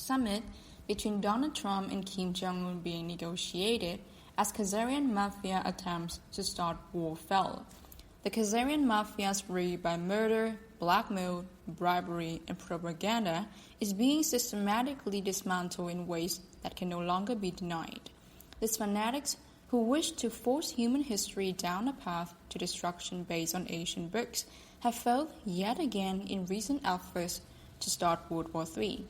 summit between Donald Trump and Kim Jong-un being negotiated as Khazarian mafia attempts to start war fell. The Khazarian mafia's rule by murder, blackmail, bribery, and propaganda is being systematically dismantled in ways that can no longer be denied. These fanatics who wish to force human history down a path to destruction based on Asian books have failed yet again in recent efforts to start World War III.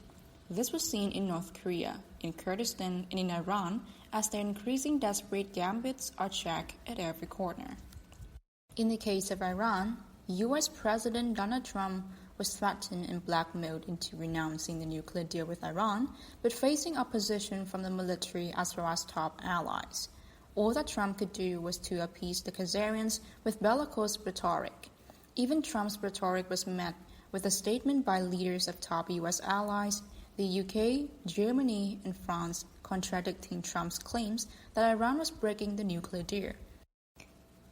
This was seen in North Korea, in Kurdistan, and in Iran as their increasing desperate gambits are checked at every corner. In the case of Iran, U.S. President Donald Trump was threatened and blackmailed into renouncing the nuclear deal with Iran, but facing opposition from the military as well as top allies. All that Trump could do was to appease the Khazarians with bellicose rhetoric. Even Trump's rhetoric was met with a statement by leaders of top U.S. allies, the UK, Germany, and France, contradicting Trump's claims that Iran was breaking the nuclear deal.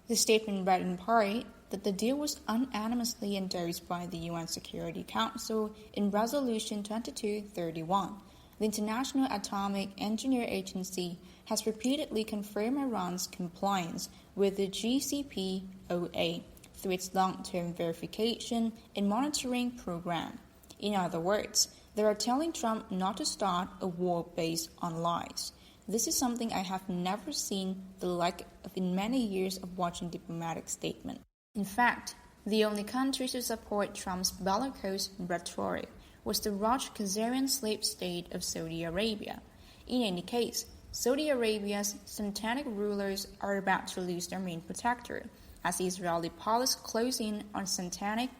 The statement read in part that the deal was unanimously endorsed by the UN Security Council in Resolution 2231. The International Atomic Energy Agency has repeatedly confirmed Iran's compliance with the JCPOA through its long-term verification and monitoring program. In other words, they are telling Trump not to start a war based on lies. This is something I have never seen the like of in many years of watching diplomatic statements. In fact, the only country to support Trump's bellicose rhetoric was the rogue Khazarian slave state of Saudi Arabia. In any case, Saudi Arabia's satanic rulers are about to lose their main protector, as Israeli police close in on satanic,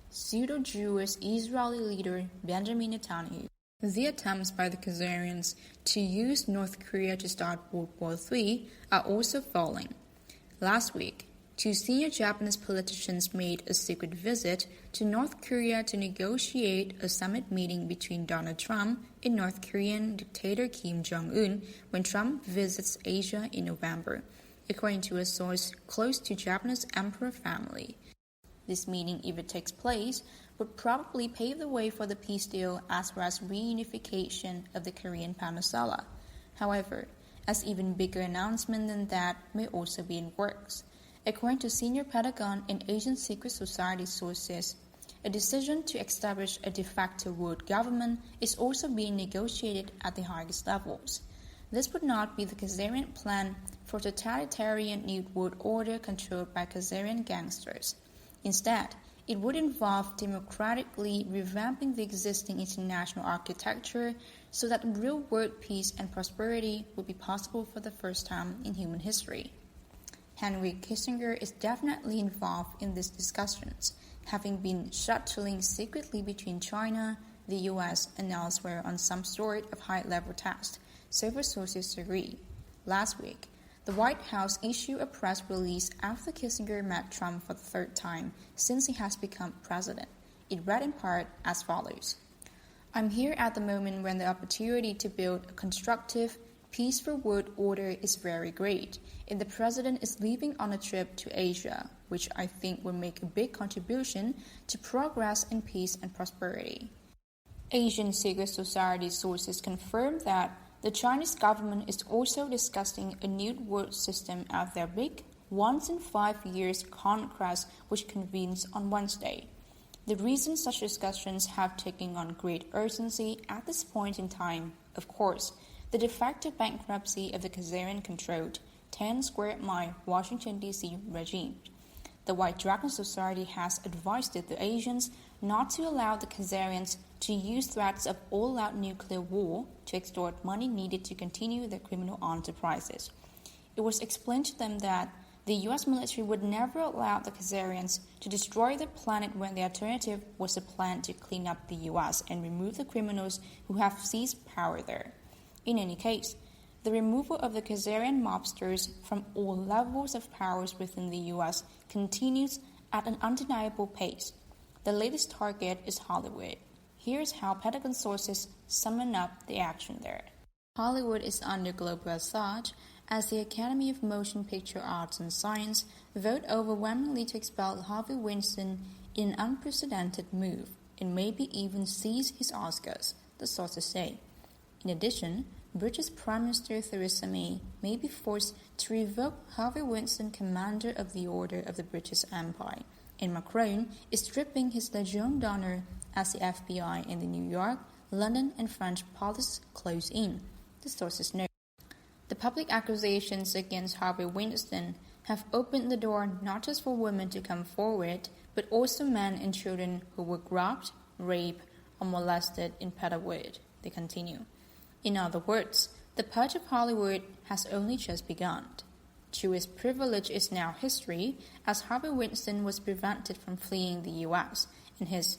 pseudo-Jewish Israeli leader Benjamin Netanyahu. The attempts by the Khazarians to use North Korea to start World War III are also falling. Last week, 2 senior Japanese politicians made a secret visit to North Korea to negotiate a summit meeting between Donald Trump and North Korean dictator Kim Jong-un when Trump visits Asia in November, according to a source close to Japanese emperor family. This meeting, if it takes place, would probably pave the way for the peace deal as well as reunification of the Korean peninsula. However, an even bigger announcement than that may also be in works. According to senior Pentagon and Asian secret society sources, a decision to establish a de facto world government is also being negotiated at the highest levels. This would not be the Khazarian plan for totalitarian new world order controlled by Khazarian gangsters. Instead, it would involve democratically revamping the existing international architecture so that real-world peace and prosperity would be possible for the first time in human history. Henry Kissinger is definitely involved in these discussions, having been shuttling secretly between China, the US, and elsewhere on some sort of high-level test, several sources agree. Last week, the White House issued a press release after Kissinger met Trump for the third time since he has become president. It read in part as follows: "I'm here at the moment when the opportunity to build a constructive, peaceful world order is very great, and the president is leaving on a trip to Asia, which I think will make a big contribution to progress in peace and prosperity." Asian secret society sources confirm that the Chinese government is also discussing a new world system at their big, once-in-5 years congress which convenes on Wednesday. The reason such discussions have taken on great urgency at this point in time, of course, the de facto bankruptcy of the Khazarian-controlled 10-square-mile Washington, D.C. regime. The White Dragon Society has advised the Asians not to allow the Khazarians to use threats of all-out nuclear war to extort money needed to continue their criminal enterprises. It was explained to them that the U.S. military would never allow the Khazarians to destroy the planet when the alternative was a plan to clean up the U.S. and remove the criminals who have seized power there. In any case, the removal of the Khazarian mobsters from all levels of powers within the U.S. continues at an undeniable pace. The latest target is Hollywood. Here's how Pentagon sources sum up the action there. Hollywood is under global assault as the Academy of Motion Picture Arts and Science vote overwhelmingly to expel Harvey Weinstein in an unprecedented move and maybe even seize his Oscars, the sources say. In addition, British Prime Minister Theresa May may be forced to revoke Harvey Weinstein, commander of the Order of the British Empire, and Macron is stripping his Legion d'honneur as the FBI and the New York, London, and French police close in, the sources note. The public accusations against Harvey Weinstein have opened the door not just for women to come forward, but also men and children who were grabbed, raped, or molested in Petterwood, they continue. In other words, the purge of Hollywood has only just begun. Jewish privilege is now history, as Harvey Weinstein was prevented from fleeing the U.S., and his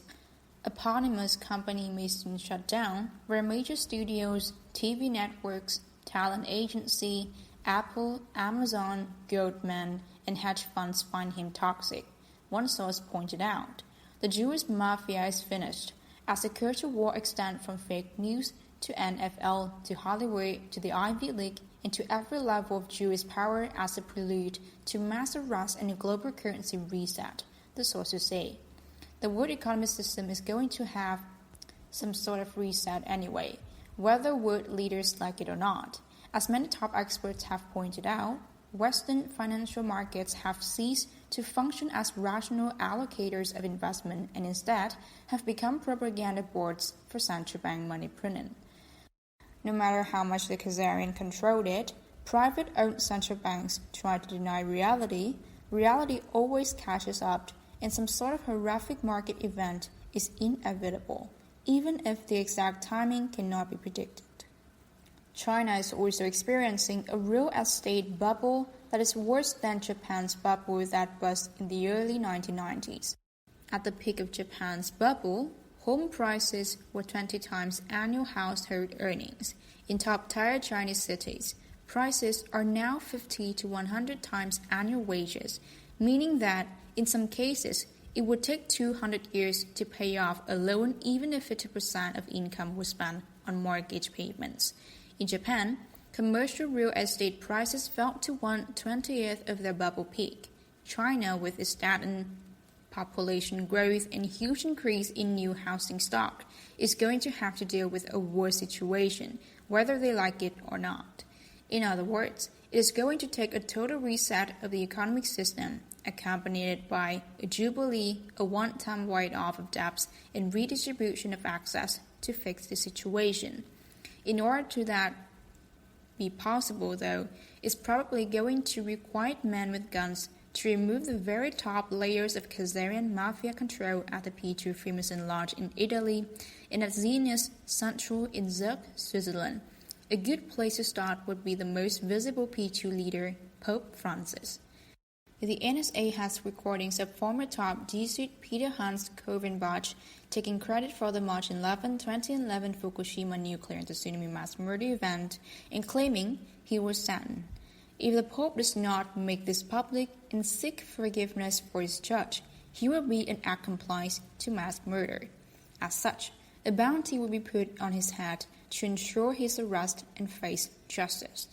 eponymous company may soon shut down, where major studios, TV networks, talent agency, Apple, Amazon, Goldman, and hedge funds find him toxic. One source pointed out, the Jewish mafia is finished, as the culture war extends from fake news to NFL, to Hollywood, to the Ivy League, and to every level of Jewish power as a prelude to mass arrest and a global currency reset, the sources say. The world economic system is going to have some sort of reset anyway, whether world leaders like it or not. As many top experts have pointed out, Western financial markets have ceased to function as rational allocators of investment and instead have become propaganda boards for central bank money printing. No matter how much the Khazarian controlled it, private-owned central banks try to deny reality. Reality always catches up, and some sort of horrific market event is inevitable, even if the exact timing cannot be predicted. China is also experiencing a real estate bubble that is worse than Japan's bubble that burst in the early 1990s. At the peak of Japan's bubble, home prices were 20 times annual household earnings. In top-tier Chinese cities, prices are now 50 to 100 times annual wages, meaning that, in some cases, it would take 200 years to pay off a loan even if 50% of income was spent on mortgage payments. In Japan, commercial real estate prices fell to 1/20th of their bubble peak. China, with its stagnant population growth and huge increase in new housing stock, is going to have to deal with a worse situation, whether they like it or not. In other words, it is going to take a total reset of the economic system, accompanied by a jubilee, a one-time write-off of debts, and redistribution of access to fix the situation. In order to that be possible, though, it's probably going to require men with guns to remove the very top layers of Khazarian mafia control at the P2 Freemason Lodge in Italy and at Zenus Central in Zurich, Switzerland. A good place to start would be the most visible P2 leader, Pope Francis. The NSA has recordings of former top Jesuit Peter Hans Kovenbach taking credit for the March 11, 2011 Fukushima nuclear and tsunami mass murder event and claiming he was Satan. If the Pope does not make this public and seek forgiveness for his church, he will be an accomplice to mass murder. As such, a bounty will be put on his head to ensure his arrest and face justice.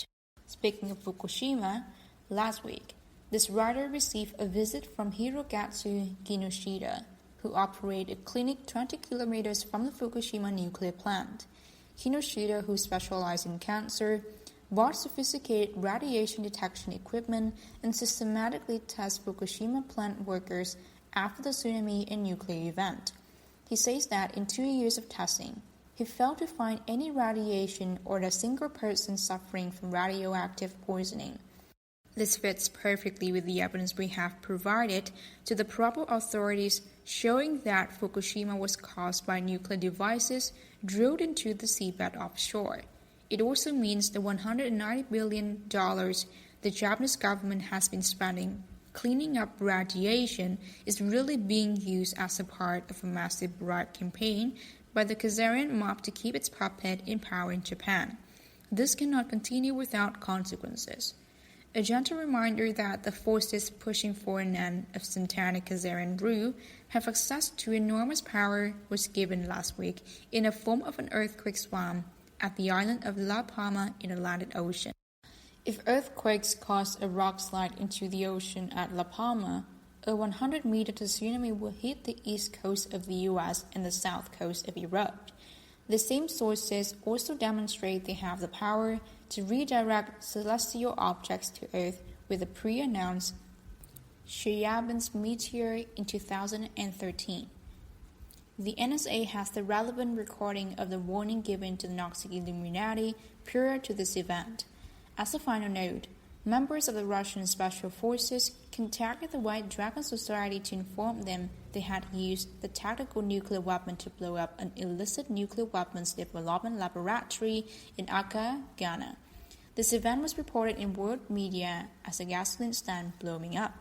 Speaking of Fukushima, last week, this writer received a visit from Hirogatsu Kinoshita, who operated a clinic 20 kilometers from the Fukushima nuclear plant. Kinoshita, who specialized in cancer, bought sophisticated radiation detection equipment and systematically tests Fukushima plant workers after the tsunami and nuclear event. He says that in 2 years of testing, he failed to find any radiation or a single person suffering from radioactive poisoning. This fits perfectly with the evidence we have provided to the proper authorities showing that Fukushima was caused by nuclear devices drilled into the seabed offshore. It also means the $190 billion the Japanese government has been spending cleaning up radiation is really being used as a part of a massive bribe campaign by the Khazarian mob to keep its puppet in power in Japan. This cannot continue without consequences. A gentle reminder that the forces pushing for an end of satanic Khazarian rule have access to enormous power was given last week in the form of an earthquake swarm at the island of La Palma in the Atlantic Ocean. If earthquakes cause a rock slide into the ocean at La Palma, a 100-meter tsunami will hit the east coast of the U.S. and the south coast of Europe. The same sources also demonstrate they have the power to redirect celestial objects to Earth with the pre-announced Chelyabinsk meteor in 2013. The NSA has the relevant recording of the warning given to the Gnostic Illuminati prior to this event. As a final note, members of the Russian Special Forces contacted the White Dragon Society to inform them they had used the tactical nuclear weapon to blow up an illicit nuclear weapons development laboratory in Accra, Ghana. This event was reported in world media as a gasoline stand blowing up.